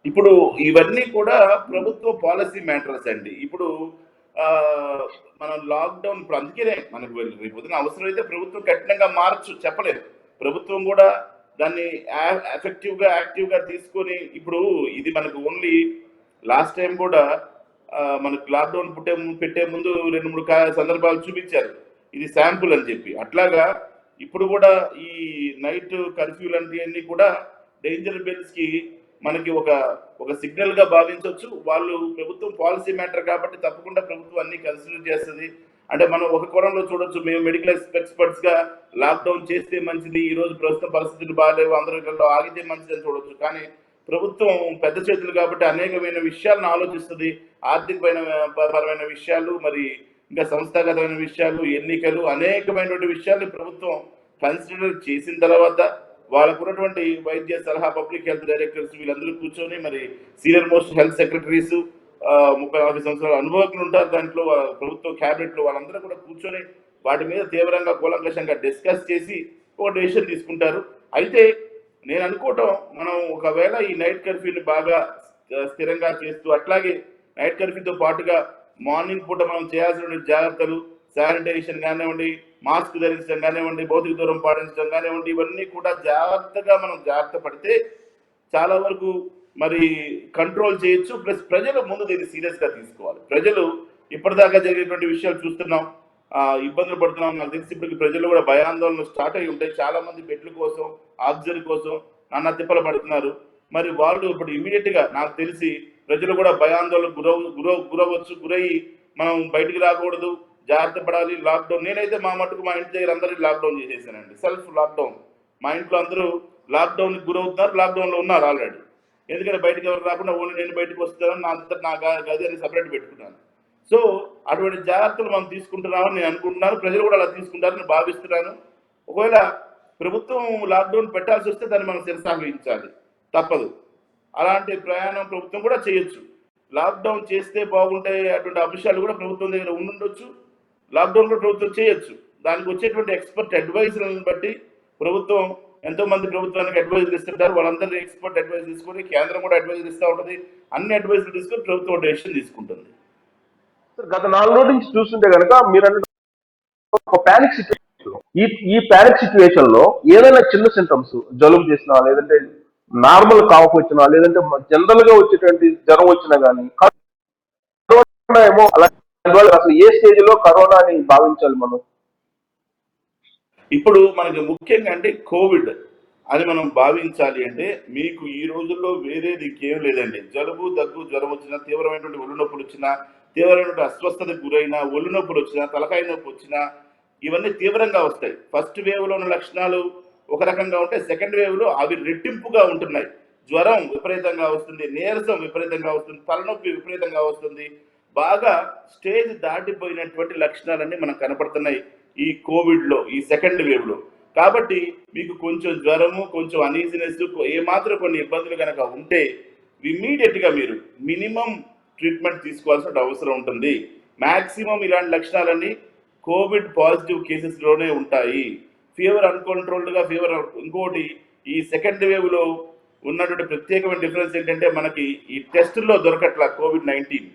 ఇప్పుడు ఇవన్నీ కూడా ప్రభుత్వ పాలసీ మ్యాటర్స్ అండి. ఇప్పుడు మనం లాక్డౌన్, ఇప్పుడు అందుకనే మనకు రేపు అవసరమైతే ప్రభుత్వం కఠినంగా మార్చు, చెప్పలేదు. ప్రభుత్వం కూడా దాన్ని ఎఫెక్టివ్గా యాక్టివ్గా తీసుకొని, ఇప్పుడు ఇది మనకు ఓన్లీ లాస్ట్ టైం కూడా మనకు లాక్డౌన్ పెట్టే ముందు 2-3 సందర్భాలు చూపించారు, ఇది శాంపుల్ అని చెప్పి. అట్లాగా ఇప్పుడు కూడా ఈ నైట్ కర్ఫ్యూ లాంటివన్నీ కూడా డేంజర్ బెల్స్కి మనకి ఒక సిగ్నల్ గా భావించవచ్చు. వాళ్ళు ప్రభుత్వం పాలసీ మ్యాటర్ కాబట్టి తప్పకుండా ప్రభుత్వం అన్ని కన్సిడర్ చేస్తుంది. అంటే మనం ఒక కోణంలో చూడొచ్చు, మేము మెడికల్ ఎక్స్పర్ట్స్ గా లాక్డౌన్ చేస్తే మంచిది, ఈ రోజు ప్రస్తుతం పరిస్థితులు బాగాలేవు, అందరూ ఇళ్లలో ఆగితే మంచిది అని చూడొచ్చు. కానీ ప్రభుత్వం పెద్ద చేతులు కాబట్టి అనేకమైన విషయాలను ఆలోచిస్తుంది. ఆర్థికపరమైన విషయాలు, మరి ఇంకా సంస్థాగతమైన విషయాలు, ఎన్నికలు, అనేకమైనటువంటి విషయాలు ప్రభుత్వం కన్సిడర్ చేసిన తర్వాత వాళ్ళకు ఉన్నటువంటి వైద్య సలహా, పబ్లిక్ హెల్త్ డైరెక్టర్స్ వీళ్ళందరూ కూర్చొని, మరి సీనియర్ మోస్ట్ హెల్త్ సెక్రటరీస్, 30-40 సంవత్సరాల అనుభవకులు ఉంటారు దాంట్లో, ప్రభుత్వ క్యాబినెట్ లో వాళ్ళందరూ కూడా కూర్చొని వాటి మీద తీవ్రంగా కూలంకషంగా డిస్కస్ చేసి ఒక డెసిషన్ తీసుకుంటారు. అయితే నేను అనుకోవటం, మనం ఒకవేళ ఈ నైట్ కర్ఫ్యూని బాగా స్థిరంగా చేస్తూ, అట్లాగే నైట్ కర్ఫ్యూతో పాటుగా మార్నింగ్ పూట మనం చేయాల్సిన జాగ్రత్తలు, శానిటైజేషన్ కానివ్వండి, మాస్క్ ధరించడం కానివ్వండి, భౌతిక దూరం పాటించడం కానివ్వండి, ఇవన్నీ కూడా జాగ్రత్తగా మనం జాగ్రత్త పడితే చాలా వరకు మరి కంట్రోల్ చేయొచ్చు. ప్లస్ ప్రజలు ముందు దీన్ని సీరియస్గా తీసుకోవాలి. ప్రజలు ఇప్పటిదాకా జరిగేటువంటి విషయాలు చూస్తున్నాం. ఇబ్బందులు పడుతున్నాం. నాకు తెలిసి ఇప్పటికి ప్రజలు కూడా భయాందోళనలు స్టార్ట్ అయి ఉంటాయి. చాలా మంది బెడ్ల కోసం, ఆక్సిజన్ కోసం నానా తిప్పలు పడుతున్నారు. మరి వాళ్ళు ఇప్పుడు ఇమీడియట్ గా నాకు తెలిసి ప్రజలు కూడా భయాందోళనకు గురయ్యి మనం బయటికి రాకూడదు, జాగ్రత్త పడాలి, లాక్డౌన్. నేనైతే మా మటుకు మా ఇంటి దగ్గర అందరికీ లాక్డౌన్ చేసేసానండి, సెల్ఫ్ లాక్డౌన్. మా ఇంట్లో అందరూ లాక్డౌన్ గురవుతున్నారు, లాక్డౌన్ లో ఉన్నారు ఆల్రెడీ. ఎందుకంటే బయటకు ఎవరు రాకుండా ఓన్లీ నేను బయటకు వస్తాను, నా అంతా నా గది అని సపరేట్ పెట్టుకున్నాను. సో అటువంటి జాగ్రత్తలు మనం తీసుకుంటున్నామని నేను అనుకుంటున్నాను, ప్రజలు కూడా అలా తీసుకుంటారని భావిస్తున్నాను. ఒకవేళ ప్రభుత్వం లాక్డౌన్ పెట్టాల్సి వస్తే దాన్ని మనం శిరసావహించాలి, తప్పదు. అలాంటి ప్రయాణం ప్రభుత్వం కూడా చేయొచ్చు. లాక్డౌన్ చేస్తే బాగుంటాయి అటువంటి అంశాలు కూడా ప్రభుత్వం దగ్గర ఉండుండొచ్చు. లాక్డౌన్ కూడా ప్రభుత్వం చేయొచ్చు. దానికి వచ్చేటువంటి ఎక్స్పర్ట్ అడ్వైజర్లను బట్టి ప్రభుత్వం ఎంతో మంది ప్రభుత్వానికి అడ్వైజర్ ఇస్తుంటారు, వాళ్ళందరినీ ఎక్స్పర్ట్ అడ్వైజ్ తీసుకొని కేంద్రం కూడా అడ్వైజర్ ఇస్తూ ఉంటుంది. అన్ని అడ్వైజర్లు తీసుకొని ప్రభుత్వం డెసిషన్ తీసుకుంటుంది. గత 4 రోజుల నుంచి చూస్తుంటే కనుక మీరు ఒక పానిక్ సిచ్యువేషన్, ఈ పానిక్ సిచ్యువేషన్ లో ఏదైనా చిన్న సింటమ్స్, జలుబు చేసినా, లేదంటే నార్మల్ కాఫ్ వచ్చినా, లేదంటే జనరల్ గా వచ్చేటువంటి జ్వరం వచ్చినా కానీ కరోనా ఏమో అలా, అసలు ఏ స్టేజ్ లో కరోనాని భావించాలి మనం? ఇప్పుడు మనకి ముఖ్యంగా అంటే కోవిడ్ అని మనం భావించాలి అంటే మీకు ఈ రోజుల్లో వేరేది ఇంకేం లేదండి. జలుబు, దగ్గు, జ్వరం వచ్చినా, తీవ్రమైనటువంటి ఒళ్ళు నొప్పులు వచ్చినా, తీవ్రమైనటువంటి అస్వస్థతకు గురైనా, ఒళ్ళు నొప్పులు వచ్చినా, తలకాయ నొప్పి వచ్చినా, ఇవన్నీ తీవ్రంగా వస్తాయి. ఫస్ట్ వేవ్ లో ఉన్న లక్షణాలు ఒక రకంగా ఉంటే, సెకండ్ వేవ్ లో అవి రెట్టింపుగా ఉంటున్నాయి. జ్వరం విపరీతంగా వస్తుంది, నీరసం విపరీతంగా వస్తుంది, తలనొప్పి విపరీతంగా వస్తుంది. బాగా స్టేజ్ దాటిపోయినటువంటి లక్షణాలన్నీ మనకు కనపడుతున్నాయి ఈ కోవిడ్ లో, ఈ సెకండ్ వేవ్ లో. కాబట్టి మీకు కొంచెం జ్వరము, కొంచెం అనీజినెస్, ఏమాత్రం కొన్ని ఇబ్బందులు కనుక ఉంటే ఇమ్మీడియట్ గా మీరు మినిమం ట్రీట్మెంట్ తీసుకోవాల్సిన అవసరం ఉంటుంది. మాక్సిమం ఇలాంటి లక్షణాలన్నీ కోవిడ్ పాజిటివ్ కేసెస్ లోనే ఉంటాయి. ఫీవర్ అన్కంట్రోల్డ్ గా ఫీవర్. ఇంకోటి, ఈ సెకండ్ వేవ్ లో ఉన్నటువంటి ప్రత్యేకమైన డిఫరెన్స్ ఏంటంటే మనకి ఈ టెస్టుల్లో దొరకట్ల కోవిడ్ 19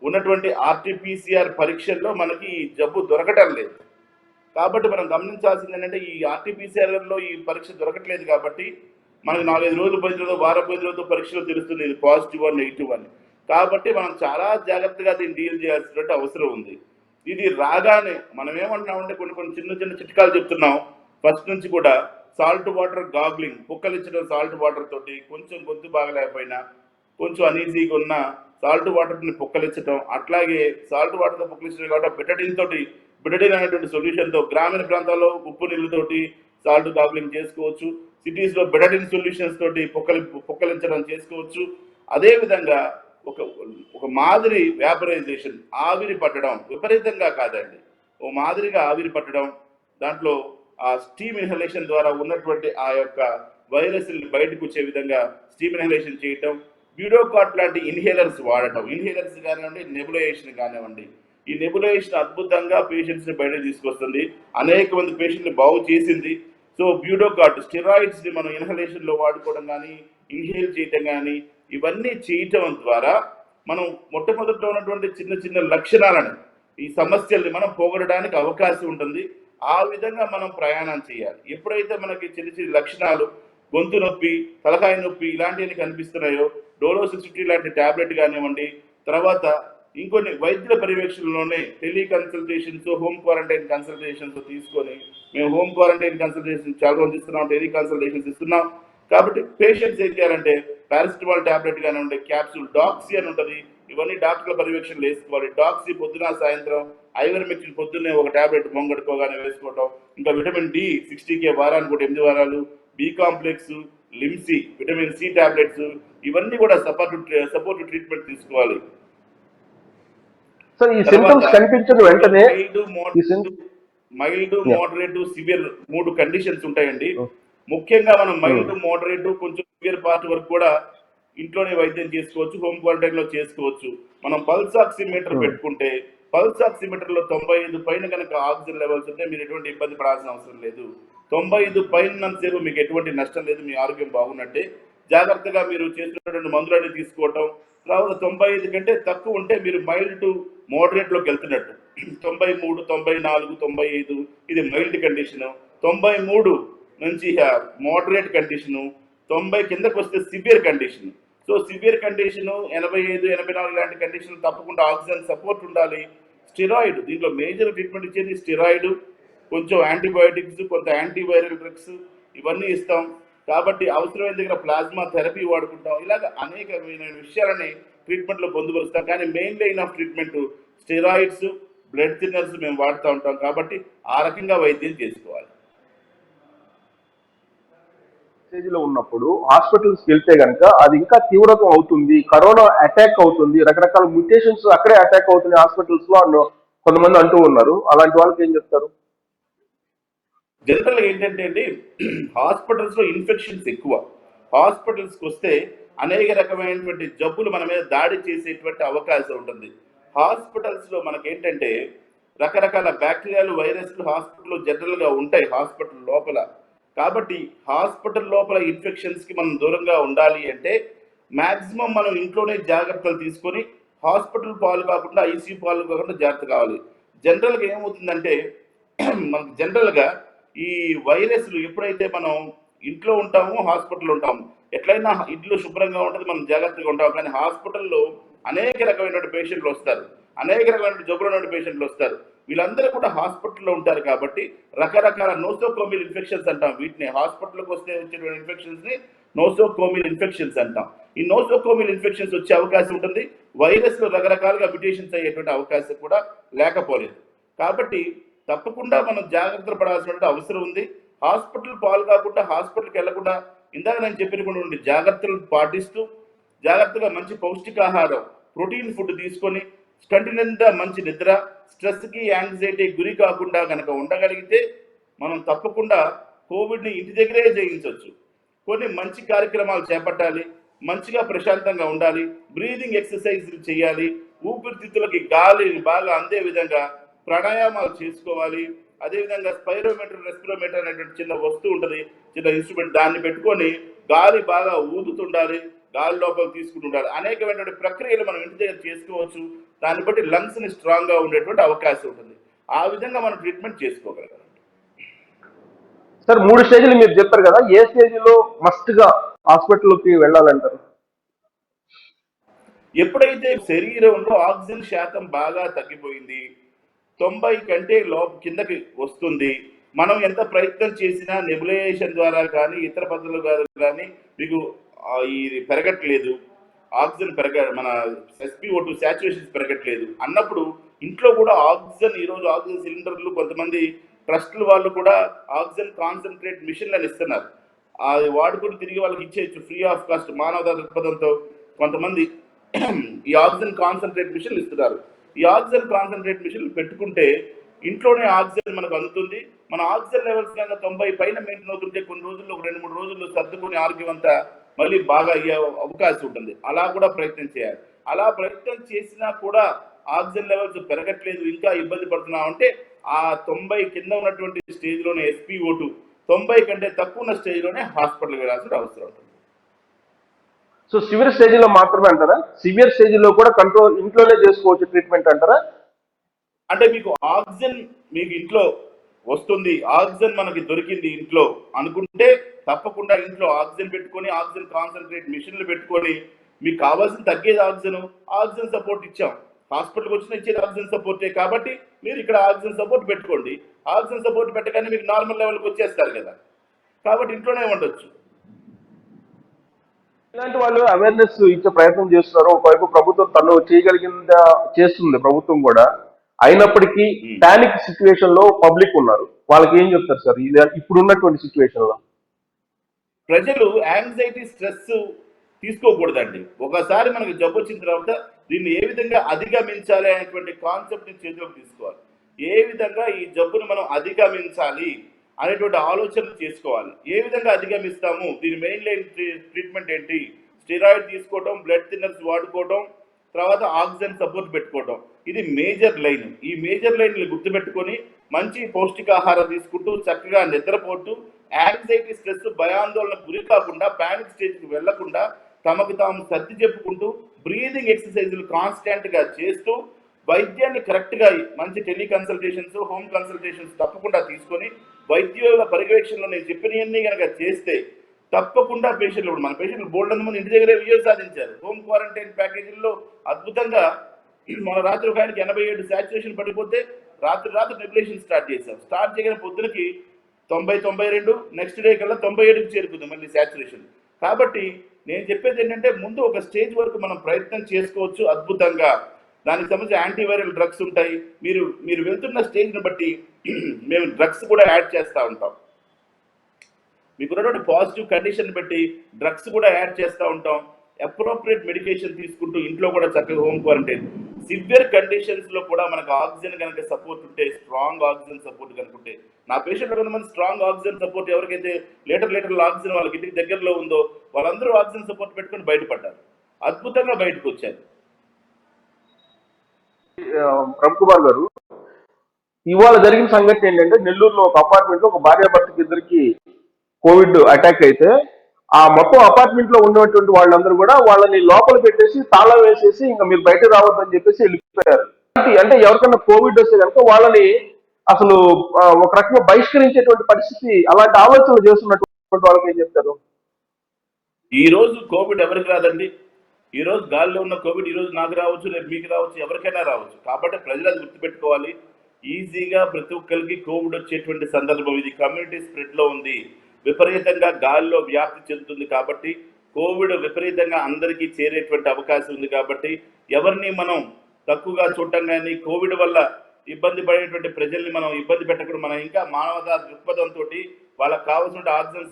ఉన్నటువంటి ఆర్టీపీసీఆర్ పరీక్షల్లో మనకి ఈ జబ్బు దొరకటం లేదు. కాబట్టి మనం గమనించాల్సింది ఏంటంటే ఈ ఆర్టీపీసీఆర్లో ఈ పరీక్ష దొరకట్లేదు కాబట్టి మనకి 4-5 రోజులు పోయిన తర్వాత, వారం 10 రోజులు పరీక్షలు తెలుస్తుంది ఇది పాజిటివ్ అని, నెగిటివ్ అని. కాబట్టి మనం చాలా జాగ్రత్తగా దీన్ని డీల్ చేయాల్సినటువంటి అవసరం ఉంది. ఇది రాగానే మనం ఏమంటున్నామంటే కొన్ని చిన్న చిట్కాలు చెప్తున్నాం ఫస్ట్ నుంచి కూడా. సాల్ట్ వాటర్ గాగ్లింగ్, పుక్కలించడం సాల్ట్ వాటర్ తోటి, కొంచెం గొంతు బాగలేకపోయినా, కొంచెం అనీజీగా ఉన్న సాల్ట్ వాటర్ని పుక్కలించడం. అట్లాగే సాల్ట్ వాటర్తో పుక్కలించడం కాబట్టి బెటడిన్ అనేటువంటి సొల్యూషన్తో, గ్రామీణ ప్రాంతాల్లో ఉప్పు నీళ్ళతోటి సాల్ట్ గాగ్లింగ్ చేసుకోవచ్చు. సిటీస్లో బెటడిన్ సొల్యూషన్స్ తోటి పుక్కలించడం చేసుకోవచ్చు. అదేవిధంగా ఒక మాదిరి వ్యాపరైజేషన్, ఆవిరి పట్టడం, విపరీతంగా కాదండి, ఓ మాదిరిగా ఆవిరి పట్టడం, దాంట్లో ఆ స్టీమ్ ఇన్హలేషన్ ద్వారా ఉన్నటువంటి ఆ యొక్క వైరస్ బయటకు వచ్చే విధంగా స్టీమ్ ఇన్హలేషన్ చేయటం. బ్యూరోకాట్ లాంటి ఇన్హేలర్స్ వాడటం, ఇన్హేలర్స్ కానివ్వండి, నెబులైజేషన్ కానివ్వండి. ఈ నెబులైజేషన్ అద్భుతంగా పేషెంట్స్ ని బయటకు తీసుకొస్తుంది, అనేక మంది పేషెంట్ని బాగు చేసింది. సో బ్యూరోకాట్, స్టెరాయిడ్స్ ని మనం ఇన్హలేషన్ లో వాడుకోవడం కానీ, ఇన్హేల్ చేయటం కానీ, ఇవన్నీ చేయటం ద్వారా మనం మొట్టమొదటిలో ఉన్నటువంటి చిన్న లక్షణాలను, ఈ సమస్యల్ని మనం పోగొట్టడానికి అవకాశం ఉంటుంది. ఆ విధంగా మనం ప్రయాణం చేయాలి. ఎప్పుడైతే మనకి చిన్న లక్షణాలు, గొంతు నొప్పి, తలకాయ నొప్పి ఇలాంటివి కనిపిస్తున్నాయో, డోలో 60 లాంటి ట్యాబ్లెట్ కానివ్వండి, తర్వాత ఇంకొన్ని వైద్యుల పర్యవేక్షణలోనే టెలికన్సల్టేషన్స్, హోమ్ క్వారంటైన్ కన్సల్టేషన్స్ తీసుకొని, మేము హోమ్ క్వారంటైన్ కన్సల్టేషన్ చాలా రోజులు ఇస్తున్నాం, టెలికన్సల్టేషన్స్ ఇస్తున్నాం. కాబట్టి పేషెంట్స్ ఏం చేయాలంటే పారాసిటమాల్ ట్యాబ్లెట్ కానివ్వండి, క్యాప్సూల్, డాక్సీ అని ఉంటుంది, ఇవన్నీ డాక్టర్ల పర్యవేక్షణలు వేసుకోవాలి. డాక్సీ పొద్దున సాయంత్రం, ఐవర్మెక్టిన్ పొద్దున్నే ఒక ట్యాబ్లెట్ మొంగడుకోగానే వేసుకోవటం. ఇంకా విటమిన్ డి 60K వారానికి కూడా 8 వారాలు, B complex, Limcee, vitamin C tablets, ఇవన్నీ కూడా సపోర్ట్ ట్రీట్మెంట్ తీసుకోవాలి. సో ఈ సింప్టమ్స్ కనిపించిన వెంటనే మైల్డ్, మోడరేట్, సివియర్ 3 కండిషన్స్ ఉంటాయండి. ముఖ్యంగా మనం మైల్డ్, మోడరేట్, కొంచెం సివియర్ పార్ట్ వరకు కూడా ఇంట్లోనే వైద్యం చేసుకోవచ్చు, హోమ్ క్వారంటైన్ లో చేసుకోవచ్చు. మనం పల్స్ ఆక్సిమీటర్ పెట్టుకుంటే, పల్స్ ఆక్సిమీటర్ లో 95 పైన కనుక ఆక్సిజన్ లెవెల్స్ ఉంటే మీరు ఎటువంటి ఇబ్బంది పడాల్సిన అవసరం లేదు. 95 పైన సేపు మీకు ఎటువంటి నష్టం లేదు, మీ ఆరోగ్యం బాగున్నట్టే. జాగ్రత్తగా మీరు చేస్తున్నటువంటి మందులన్నీ తీసుకోవటం. తర్వాత 95 కంటే తక్కువ ఉంటే మీరు మైల్డ్ టు మోడరేట్ లోకి వెళ్తున్నట్టు. 93, 94, 95 ఇది మైల్డ్ కండిషన్. 93 నుంచి మోడరేట్ కండిషను. 90 కిందకు వస్తే severe condition. So severe condition 85, 84 లాంటి కండిషన్ తప్పకుండా ఆక్సిజన్ సపోర్ట్ ఉండాలి. స్టెరాయిడ్, దీంట్లో మేజర్ ట్రీట్మెంట్ ఇచ్చేది స్టెరాయిడ్, కొంచెం యాంటీబయోటిక్స్, కొంత యాంటీవైరల్ డ్రగ్స్ ఇవన్నీ ఇస్తాం. కాబట్టి అవసరమైన దగ్గర ప్లాస్మా థెరపీ వాడుకుంటాం. ఇలాగ అనేకమైన విషయాలని ట్రీట్మెంట్లో పొందుపరుస్తాం. కానీ main line of treatment steroids, blood thinners మేము వాడుతూ ఉంటాం. కాబట్టి ఆ రకంగా వైద్యం చేసుకోవాలి. స్టేజ్లో ఉన్నప్పుడు హాస్పిటల్స్కి వెళ్తే కనుక అది ఇంకా తీవ్రతం అవుతుంది, కరోనా అటాక్ అవుతుంది, రకరకాల మ్యూటేషన్స్ అక్కడే అటాక్ అవుతుంది హాస్పిటల్స్ లో కొంతమంది అంటూ ఉన్నారు. అలాంటి వాళ్ళకి ఏం చెప్తారు? జనరల్గా ఏంటంటే అండి, హాస్పిటల్స్లో ఇన్ఫెక్షన్స్ ఎక్కువ. హాస్పిటల్స్కి వస్తే అనేక రకమైనటువంటి జబ్బులు మన మీద దాడి చేసేటువంటి అవకాశం ఉంటుంది. హాస్పిటల్స్లో మనకేంటంటే రకరకాల బ్యాక్టీరియాలు, వైరస్లు హాస్పిటల్లో జనరల్గా ఉంటాయి హాస్పిటల్ లోపల. కాబట్టి హాస్పిటల్ లోపల ఇన్ఫెక్షన్స్కి మనం దూరంగా ఉండాలి అంటే మ్యాక్సిమం మనం ఇంట్లోనే జాగ్రత్తలు తీసుకొని హాస్పిటల్ పాలు కాకుండా, ఐసీయూ పాలు కాకుండా జాగ్రత్త కావాలి. జనరల్గా ఏమవుతుందంటే మనకు జనరల్గా ఈ వైరస్లు ఎప్పుడైతే మనం ఇంట్లో ఉంటామో హాస్పిటల్ ఉంటాము, ఎట్లయినా ఇల్లు శుభ్రంగా ఉంటుంది, మనం జాగ్రత్తగా ఉంటాం. కానీ హాస్పిటల్లో అనేక రకమైన పేషెంట్లు వస్తారు, అనేక రకమైన జబ్బులు ఉన్న పేషెంట్లు వస్తారు. వీళ్ళందరూ కూడా హాస్పిటల్లో ఉంటారు. కాబట్టి రకరకాల నోసోకోమిల్ ఇన్ఫెక్షన్స్ అంటాం వీటిని. హాస్పిటల్కి వస్తే వచ్చేటువంటి ఇన్ఫెక్షన్స్ని నోసోకోమిల్ ఇన్ఫెక్షన్స్ అంటాం. ఈ నోసోకోమిల్ ఇన్ఫెక్షన్స్ వచ్చే అవకాశం ఉంటుంది. వైరస్లు రకరకాలుగా మ్యుటేషన్స్ అయ్యేటువంటి అవకాశం కూడా లేకపోలేదు. కాబట్టి తప్పకుండా మనం జాగ్రత్తలు పడాల్సిన అవసరం ఉంది. హాస్పిటల్ పాలు కాకుండా, హాస్పిటల్కి వెళ్లకుండా ఇందాక నేను చెప్పినటువంటి జాగ్రత్తలు పాటిస్తూ జాగ్రత్తగా మంచి పౌష్టికాహారం, ప్రోటీన్ ఫుడ్ తీసుకొని కంటి నిండా మంచి నిద్ర, స్ట్రెస్కి, యాంగ్జైటీ గురి కాకుండా కనుక ఉండగలిగితే మనం తప్పకుండా కోవిడ్ని ఇంటి దగ్గరే జయించవచ్చు. కొన్ని మంచి కార్యక్రమాలు చేపట్టాలి, మంచిగా ప్రశాంతంగా ఉండాలి, బ్రీదింగ్ ఎక్సర్సైజ్లు చేయాలి, ఊపిరితిత్తులకి గాలి బాగా అందే విధంగా ప్రాణాయామాలు చేసుకోవాలి. అదేవిధంగా స్పైరోమీటర్, రెస్పిరోమీటర్ అనేటువంటి చిన్న వస్తువు ఉంటుంది, చిన్న ఇన్స్ట్రుమెంట్, దాన్ని పెట్టుకొని గాలి బాగా ఊదుతుండాలి, గాలి లోపల తీసుకుంటుండాలి. అనేకమైనటువంటి ప్రక్రియలు మనం ఇంటి దగ్గర చేసుకోవచ్చు. దాన్ని బట్టి లంగ్స్ని స్ట్రాంగ్గా ఉండేటువంటి అవకాశం ఉంటుంది. ఆ విధంగా మనం ట్రీట్మెంట్ చేసుకోగలగాలి. సార్ 3 స్టేజ్లు మీరు చెప్పారు కదా, ఏ స్టేజ్లో మస్ట్ గా హాస్పిటల్కి వెళ్ళాలంటారు? ఎప్పుడైతే శరీరంలో ఆక్సిజన్ శాతం బాగా తగ్గిపోయింది, 90 కంటే కిందకి వస్తుంది, మనం ఎంత ప్రయత్నం చేసినా నెబులైజేషన్ ద్వారా కానీ ఇతర పద్ధతుల ద్వారా కానీ మీకు ఇది పెరగట్లేదు, ఆక్సిజన్ మన SpO2 శాచురేషన్స్ పెరగట్లేదు అన్నప్పుడు ఇంట్లో కూడా ఆక్సిజన్, ఈరోజు ఆక్సిజన్ సిలిండర్లు, కొంతమంది ట్రస్టుల వాళ్ళు కూడా ఆక్సిజన్ కాన్సన్ట్రేట్ మిషన్లను ఇస్తున్నారు. అది వాడుకొని తిరిగి వాళ్ళకి ఇచ్చేయచ్చు ఫ్రీ ఆఫ్ కాస్ట్. మానవతా దృక్పథంతో కొంతమంది ఈ ఆక్సిజన్ కాన్సన్ట్రేట్ మిషన్లు ఇస్తున్నారు. ఈ ఆక్సిజన్ కాన్సన్ట్రేట్ మిషన్లు పెట్టుకుంటే ఇంట్లోనే ఆక్సిజన్ మనకు అందుతుంది. మన ఆక్సిజన్ లెవెల్స్ కనుక 90 పైన మెయింటైన్ అవుతుంటే కొన్ని రోజుల్లో, 2-3 రోజుల్లో సర్దుకుని ఆరోగ్యం అంతా మళ్ళీ బాగా అయ్యే అవకాశం ఉంటుంది. అలా కూడా ప్రయత్నం చేయాలి. అలా ప్రయత్నం చేసినా కూడా ఆక్సిజన్ లెవెల్స్ పెరగట్లేదు, ఇంకా ఇబ్బంది పడుతున్నాం అంటే ఆ 90 కింద ఉన్నటువంటి స్టేజ్లోనే SpO2, 90 కంటే తక్కువ ఉన్న స్టేజ్లోనే హాస్పిటల్కి వెళ్ళాల్సిన అవసరం ఉంటుంది. సో సివియర్ స్టేజ్లో మాత్రమే అంటారా? సివియర్ స్టేజ్లో కూడా కంట్రోల్ ఇంట్లోనే చేసుకోవచ్చు ట్రీట్మెంట్ అంటారా? అంటే మీకు ఆక్సిజన్ మీకు ఇంట్లో వస్తుంది, ఆక్సిజన్ మనకి దొరికింది ఇంట్లో అనుకుంటే తప్పకుండా ఇంట్లో ఆక్సిజన్ పెట్టుకొని, ఆక్సిజన్ కాన్సన్ట్రేట్ మిషన్లు పెట్టుకొని, మీకు కావాల్సిన తగ్గేది ఆక్సిజన్ సపోర్ట్ ఇచ్చాం. హాస్పిటల్కి వచ్చిన ఇచ్చేది ఆక్సిజన్ సపోర్టే. కాబట్టి మీరు ఇక్కడ ఆక్సిజన్ సపోర్ట్ పెట్టుకోండి. ఆక్సిజన్ సపోర్ట్ పెట్టగానే మీకు నార్మల్ లెవెల్కి వచ్చేస్తారు కదా. కాబట్టి ఇంట్లోనే ఉండొచ్చు. ఇలాంటి వాళ్ళు అవేర్నెస్ ఇచ్చే ప్రయత్నం చేస్తున్నారు. ఒకవైపు ప్రభుత్వం తను చేయగలిగిందా చేస్తుంది, ప్రభుత్వం కూడా. అయినప్పటికీ పానిక్ సిచ్యువేషన్ లో పబ్లిక్ ఉన్నారు. వాళ్ళకి ఏం చెప్తారు సార్ ఇప్పుడు ఉన్నటువంటి సిచ్యువేషన్ లో? ప్రజలు యాంగ్జైటీ, స్ట్రెస్ తీసుకోకూడదండి. ఒకసారి మనకు జబ్బు వచ్చిన తర్వాత దీన్ని ఏ విధంగా అధిగమించాలి అనేటువంటి కాన్సెప్ట్ని చేతిలోకి తీసుకోవాలి. ఏ విధంగా ఈ జబ్బును మనం అధిగమించాలి అనేటువంటి ఆలోచనలు చేసుకోవాలి. ఏ విధంగా అధిగమిస్తాము, దీని మెయిన్ లైన్ ట్రీట్మెంట్ ఏంటి? స్టెరాయిడ్ తీసుకోవడం, బ్లడ్ థిన్నర్స్ వాడుకోవడం, తర్వాత ఆక్సిజన్ సపోర్ట్ పెట్టుకోవడం, ఇది మేజర్ లైన్. ఈ మేజర్ లైన్లు గుర్తుపెట్టుకొని మంచి పౌష్టికాహారం తీసుకుంటూ చక్కగా నిద్రపోతూ యాంగ్జైటీ, స్ట్రెస్, భయాందోళన గురి కాకుండా పానిక్ స్టేజ్కి వెళ్లకుండా తమకు తాము సర్ది చెప్పుకుంటూ బ్రీదింగ్ ఎక్సర్సైజులు కాన్స్టెంట్గా చేస్తూ వైద్యాన్ని కరెక్ట్గా మంచి టెలికన్సల్టేషన్స్, హోమ్ కన్సల్టేషన్స్ తప్పకుండా తీసుకొని వైద్యుల పర్యవేక్షణలో నేను చెప్పినవన్నీ కనుక చేస్తే తప్పకుండా పేషెంట్లు, మన పేషెంట్లు బోల్డ్ మంది ఇంటి దగ్గరే విజయం సాధించారు. హోమ్ క్వారంటైన్ ప్యాకేజీల్లో అద్భుతంగా మన రాత్రి ఒక ఆయనకి 87 సాచురేషన్ పడిపోతే రాత్రి నెబులేషన్ స్టార్ట్ చేశాం. స్టార్ట్ చేయగానే పొద్దునకి 90-92, నెక్స్ట్ డే కల్లా 97కి చేరుకుంది మళ్ళీ సాచురేషన్. కాబట్టి నేను చెప్పేది ఏంటంటే ముందు ఒక స్టేజ్ వరకు మనం ప్రయత్నం చేసుకోవచ్చు అద్భుతంగా. దానికి సంబంధించి యాంటీవైరల్ డ్రగ్స్ ఉంటాయి. మీరు వెళ్తున్న స్టేజ్ని బట్టి మేము డ్రగ్స్ కూడా యాడ్ చేస్తూ ఉంటాం. మీకున్నటువంటి పాజిటివ్ కండిషన్ బట్టి డ్రగ్స్ కూడా యాడ్ చేస్తూ ఉంటాం. అప్రోప్రియేట్ మెడికేషన్ తీసుకుంటూ ఇంట్లో కూడా చక్కగా హోమ్ క్వారంటైన్. సివియర్ కండిషన్స్లో కూడా మనకు ఆక్సిజన్ కనుక సపోర్ట్ ఉంటే, స్ట్రాంగ్ ఆక్సిజన్ సపోర్ట్ కనుక ఉంటే, నా పేషెంట్లో కొంతమంది స్ట్రాంగ్ ఆక్సిజన్ సపోర్ట్ ఎవరికైతే లీటర్ల ఆక్సిజన్ వాళ్ళకి ఇంటికి దగ్గరలో ఉందో వాళ్ళందరూ ఆక్సిజన్ సపోర్ట్ పెట్టుకొని బయటపడ్డారు, అద్భుతంగా బయటకు వచ్చారు. రమ్ కుమార్ గారు, ఇవాళ జరిగిన సంఘటన ఏంటంటే నెల్లూరులో ఒక అపార్ట్మెంట్ లో ఒక భార్యాభర్తకి ఇద్దరికి కోవిడ్ అటాక్ అయితే ఆ మొత్తం అపార్ట్మెంట్ లో ఉన్నటువంటి వాళ్ళందరూ కూడా వాళ్ళని లోపల పెట్టేసి తాళం వేసేసి ఇంకా మీరు బయట రావద్దని చెప్పేసి వెళ్ళిపోయారు. అంటే ఎవరికైనా కోవిడ్ వస్తే కనుక వాళ్ళని అసలు ఒక రకంగా బహిష్కరించేటువంటి పరిస్థితి, అలాంటి ఆలోచనలు చేస్తున్నటువంటి వాళ్ళకి ఏం చెప్తారు? ఈ రోజు కోవిడ్ ఎవరికి రాదండి. ఈ రోజు గాలిలో ఉన్న కోవిడ్ ఈ రోజు నాకు రావచ్చు, రేపు మీకు రావచ్చు, ఎవరికైనా రావచ్చు. కాబట్టి ప్రజలు అది గుర్తుపెట్టుకోవాలి. ఈజీగా ప్రతి ఒక్కరికి కోవిడ్ వచ్చేటువంటి సందర్భం ఇది. కమ్యూనిటీ స్ప్రెడ్ లో ఉంది, విపరీతంగా గాలిలో వ్యాప్తి చెందుతుంది. కాబట్టి కోవిడ్ విపరీతంగా అందరికీ చేరేటువంటి అవకాశం ఉంది. కాబట్టి ఎవరిని మనం తక్కువగా చూడటం కానీ, కోవిడ్ వల్ల ఇబ్బంది పడేటువంటి ప్రజల్ని మనం ఇబ్బంది పెట్టకుండా మనం ఇంకా మానవతా దృక్పథంతో వాళ్ళకి కావాల్సిన ఆక్సిజన్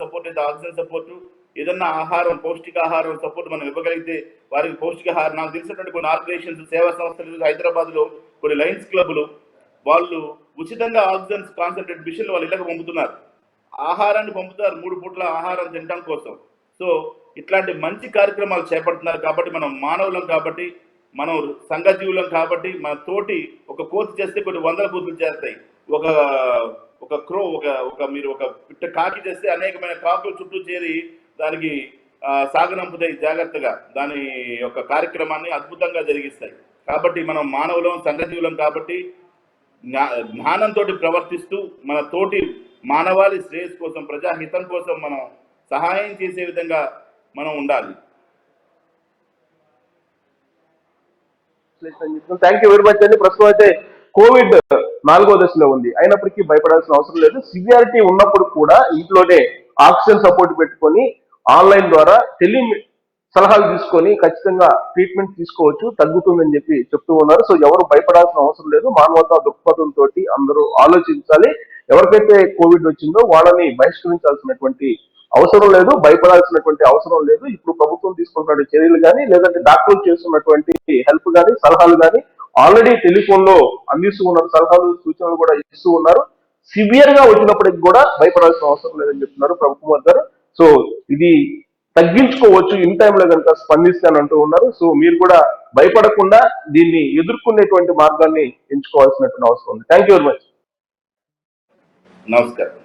సపోర్టు, ఏదన్నా ఆహారం, పౌష్టికాహారం సపోర్ట్ మనం ఇవ్వగలిగితే వారికి పౌష్టికాహారం. నాకు తెలిసినటువంటి కొన్ని ఆర్గనైజేషన్స్, సేవా సంస్థలు హైదరాబాద్లో కొన్ని లయన్స్ క్లబ్లు వాళ్ళు ఉచితంగా ఆక్సిజన్ కాన్సన్ట్రేట్ మిషన్లు వాళ్ళ ఇళ్ళకి పంపుతున్నారు. ఆహారాన్ని పంపుతారు 3 పూట్ల ఆహారం తినడం కోసం. సో ఇట్లాంటి మంచి కార్యక్రమాలు చేపడుతున్నారు. కాబట్టి మనం మానవులం, కాబట్టి మనం సంఘజీవులం, కాబట్టి మన తోటి ఒక కోతి చేస్తే కొన్ని 100 కోతులు చేస్తాయి. ఒక క్రో మీరు ఒక పిట్ట కాకి చేస్తే అనేకమైన కాకులు చుట్టూ చేరి దానికి సాగనంపుతాయి. జాగ్రత్తగా దాని యొక్క కార్యక్రమాన్ని అద్భుతంగా జరిగిస్తాయి. కాబట్టి మనం మానవులం, సంఘజీవులం, కాబట్టి జ్ఞానంతో ప్రవర్తిస్తూ మన తోటి మానవాళి శ్రేయస్ కోసం, ప్రజాహితం కోసం మనం సహాయం చేసే విధంగా మనం ఉండాలి. థ్యాంక్ యూ వెరీ మచ్ అండి. ప్రస్తుతం అయితే కోవిడ్ 4వ దశలో ఉంది, అయినప్పటికీ భయపడాల్సిన అవసరం లేదు. సివియారిటీ ఉన్నప్పుడు కూడా ఇంట్లోనే ఆక్సిజన్ సపోర్ట్ పెట్టుకొని ఆన్లైన్ ద్వారా సలహాలు తీసుకొని ఖచ్చితంగా ట్రీట్మెంట్ తీసుకోవచ్చు, తగ్గుతుందని చెప్పి చెప్తూ ఉన్నారు. సో ఎవరు భయపడాల్సిన అవసరం లేదు. మానవతా దృక్పథంతో అందరూ ఆలోచించాలి. ఎవరికైతే కోవిడ్ వచ్చిందో వాళ్ళని బహిష్కరించాల్సినటువంటి అవసరం లేదు, భయపడాల్సినటువంటి అవసరం లేదు. ఇప్పుడు ప్రభుత్వం తీసుకున్నటువంటి చర్యలు కానీ, లేదంటే డాక్టర్లు చేస్తున్నటువంటి హెల్ప్ కానీ, సలహాలు కానీ ఆల్రెడీ టెలిఫోన్ లో అందిస్తూ ఉన్నారు. సలహాలు, సూచనలు కూడా ఇస్తూ ఉన్నారు. సివియర్ గా వచ్చినప్పటికి కూడా భయపడాల్సిన అవసరం లేదని చెప్తున్నారు ప్రభుత్వం గారు. సో ఇది తగ్గించుకోవచ్చు ఇన్ టైంలో కనుక స్పందిస్తానంటూ ఉన్నారు. సో మీరు కూడా భయపడకుండా దీన్ని ఎదుర్కొనేటువంటి మార్గాన్ని ఎంచుకోవాల్సినటువంటి అవసరం ఉంది. Thank you very much. నమస్కారం.